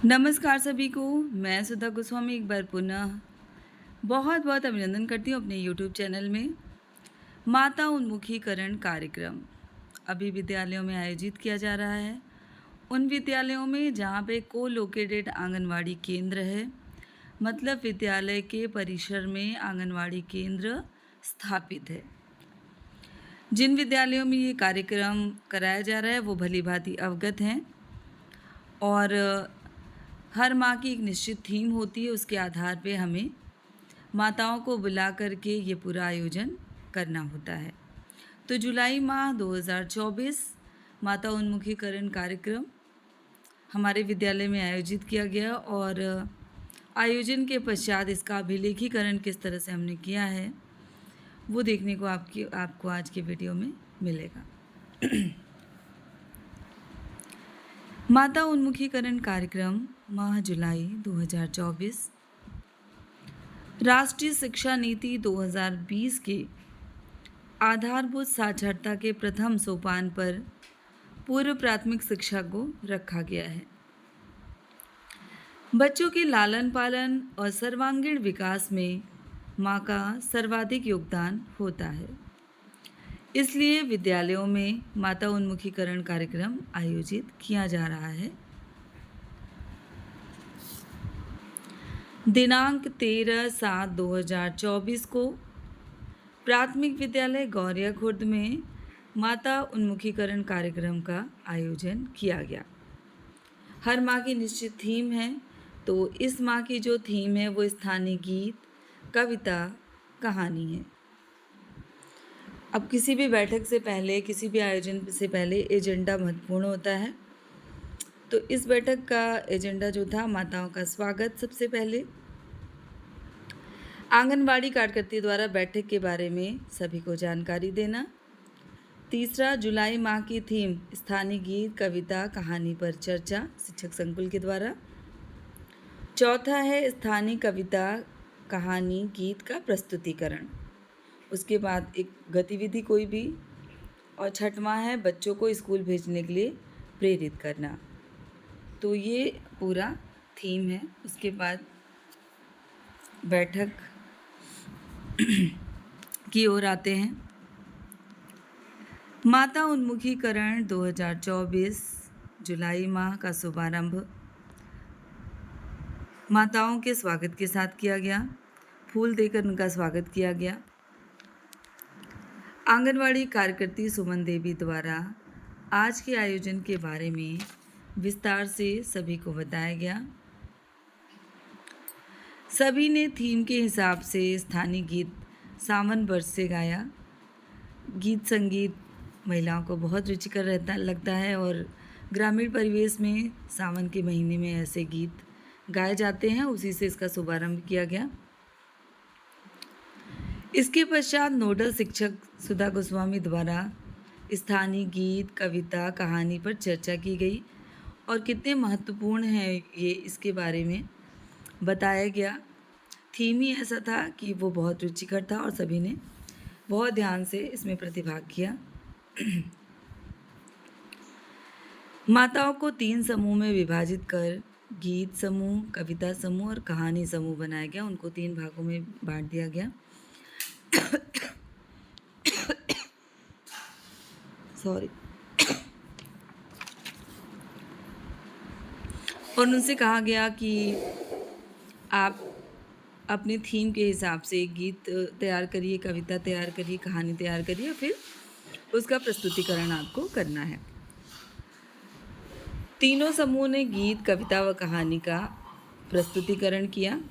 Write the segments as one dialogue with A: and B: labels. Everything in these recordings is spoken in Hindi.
A: नमस्कार सभी को, मैं सुधा गोस्वामी एक बार पुनः बहुत-बहुत अभिनंदन करती हूँ अपने यूट्यूब चैनल में। माता उन्मुखीकरण कार्यक्रम अभी विद्यालयों में आयोजित किया जा रहा है। उन विद्यालयों में जहाँ पे को-लोकेटेड आंगनवाड़ी केंद्र है, मतलब विद्यालय के परिसर में आंगनवाड़ी केंद्र स्थापित है। जिन विद्यालयों में ये कार्यक्रम कराया जा रहा है, वो भली-भाँति अवगत हैं और हर माह की एक निश्चित थीम होती है, उसके आधार पे हमें माताओं को बुला कर के ये पूरा आयोजन करना होता है। तो जुलाई माह 2024 माता उन्मुखीकरण कार्यक्रम हमारे विद्यालय में आयोजित किया गया और आयोजन के पश्चात इसका अभिलेखीकरण किस तरह से हमने किया है, वो देखने को आपको आज के वीडियो में मिलेगा। माता उन्मुखीकरण कार्यक्रम माह जुलाई 2024 राष्ट्रीय शिक्षा नीति 2020 के आधारभूत साक्षरता के प्रथम सोपान पर पूर्व प्राथमिक शिक्षा को रखा गया है। बच्चों के लालन पालन और सर्वांगीण विकास में माँ का सर्वाधिक योगदान होता है। इसलिए विद्यालयों में माता उन्मुखीकरण कार्यक्रम आयोजित किया जा रहा है। दिनांक 13/7/2024 को प्राथमिक विद्यालय गौरिया खुर्द में माता उन्मुखीकरण कार्यक्रम का आयोजन किया गया। हर माह की निश्चित थीम है, तो इस माह की जो थीम है वो स्थानीय गीत, कविता, कहानी है। अब किसी भी बैठक से पहले, किसी भी आयोजन से पहले एजेंडा महत्वपूर्ण होता है। तो इस बैठक का एजेंडा जो था, माताओं का स्वागत सबसे पहले, आंगनवाड़ी कार्यकर्ती द्वारा बैठक के बारे में सभी को जानकारी देना। तीसरा, जुलाई माह की थीम स्थानीय गीत, कविता, कहानी पर चर्चा शिक्षक संकुल के द्वारा। चौथा है स्थानीय कविता, कहानी, गीत का प्रस्तुतिकरण। उसके बाद एक गतिविधि कोई भी। और छठवां है बच्चों को स्कूल भेजने के लिए प्रेरित करना। तो ये पूरा थीम है। उसके बाद बैठक की ओर आते हैं। माता उन्मुखीकरण 2024 जुलाई माह का शुभारंभ माताओं के स्वागत के साथ किया गया। फूल देकर उनका स्वागत किया गया। आंगनवाड़ी कार्यकर्ती सुमन देवी द्वारा आज के आयोजन के बारे में विस्तार से सभी को बताया गया। सभी ने थीम के हिसाब से स्थानीय गीत सावन वर्ष से गाया। गीत संगीत महिलाओं को बहुत रुचिकर लगता है और ग्रामीण परिवेश में सावन के महीने में ऐसे गीत गाए जाते हैं। उसी से इसका शुभारंभ किया गया। इसके पश्चात नोडल शिक्षक सुधा गोस्वामी द्वारा स्थानीय गीत, कविता, कहानी पर चर्चा की गई और कितने महत्वपूर्ण हैं ये, इसके बारे में बताया गया। थीम ही ऐसा था कि वो बहुत रुचिकर था और सभी ने बहुत ध्यान से इसमें प्रतिभाग किया। माताओं को 3 समूह में विभाजित कर गीत समूह, कविता समूह और कहानी समूह बनाया गया। उनको 3 भागों में बांट दिया गया। सॉरी। और उनसे कहा गया कि आप अपने थीम के हिसाब से गीत तैयार करिए, कविता तैयार करिए, कहानी तैयार करिए, फिर उसका प्रस्तुतिकरण आपको करना है। तीनों समूह ने गीत, कविता व कहानी का प्रस्तुतिकरण किया।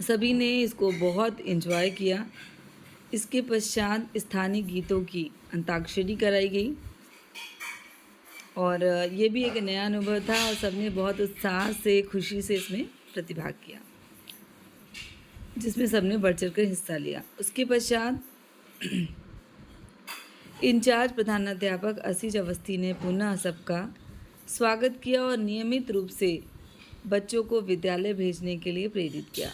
A: सभी ने इसको बहुत एंजॉय किया। इसके पश्चात स्थानीय गीतों की अंताक्षरी कराई गई और ये भी एक नया अनुभव था और सबने बहुत उत्साह से, खुशी से इसमें प्रतिभाग किया, जिसमें सबने बढ़ चढ़ कर हिस्सा लिया। उसके पश्चात इंचार्ज प्रधानाध्यापक आशीष अवस्थी ने पुनः सबका स्वागत किया और नियमित रूप से बच्चों को विद्यालय भेजने के लिए प्रेरित किया।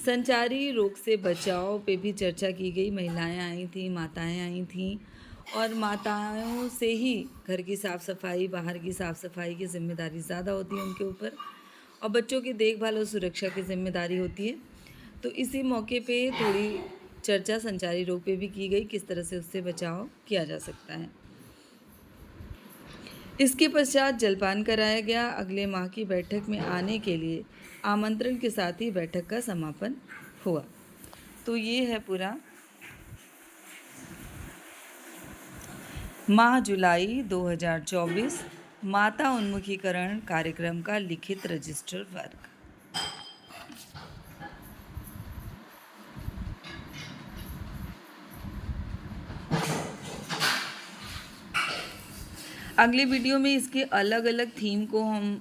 A: संचारी रोग से बचाव पे भी चर्चा की गई। महिलाएं आई थीं, माताएं आई थीं और माताओं से ही घर की साफ़ सफाई, बाहर की साफ़ सफाई की ज़िम्मेदारी ज़्यादा होती है उनके ऊपर, और बच्चों की देखभाल और सुरक्षा की ज़िम्मेदारी होती है। तो इसी मौके पे थोड़ी चर्चा संचारी रोग पे भी की गई, किस तरह से उससे बचाव किया जा सकता है। इसके पश्चात जलपान कराया गया। अगले माह की बैठक में आने के लिए आमंत्रण के साथ ही बैठक का समापन हुआ। तो ये है पूरा माह जुलाई 2024 माता उन्मुखीकरण कार्यक्रम का लिखित रजिस्टर वर्क। अगले वीडियो में इसके अलग अलग थीम को हम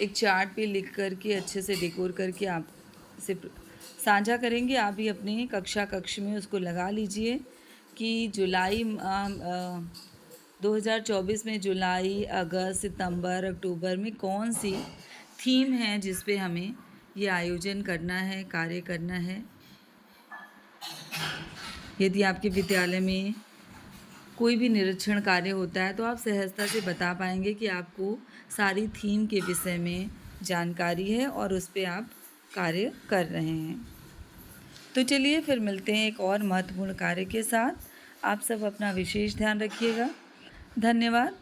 A: एक चार्ट पे लिख करके अच्छे से डेकोर करके आप से साझा करेंगे। आप भी अपने कक्ष में उसको लगा लीजिए कि जुलाई 2024 में जुलाई, अगस्त, सितंबर, अक्टूबर में कौन सी थीम है जिस पे हमें ये आयोजन करना है, कार्य करना है। यदि आपके विद्यालय में कोई भी निरीक्षण कार्य होता है तो आप सहजता से बता पाएंगे कि आपको सारी थीम के विषय में जानकारी है और उस पे आप कार्य कर रहे हैं। तो चलिए फिर मिलते हैं एक और महत्वपूर्ण कार्य के साथ। आप सब अपना विशेष ध्यान रखिएगा। धन्यवाद।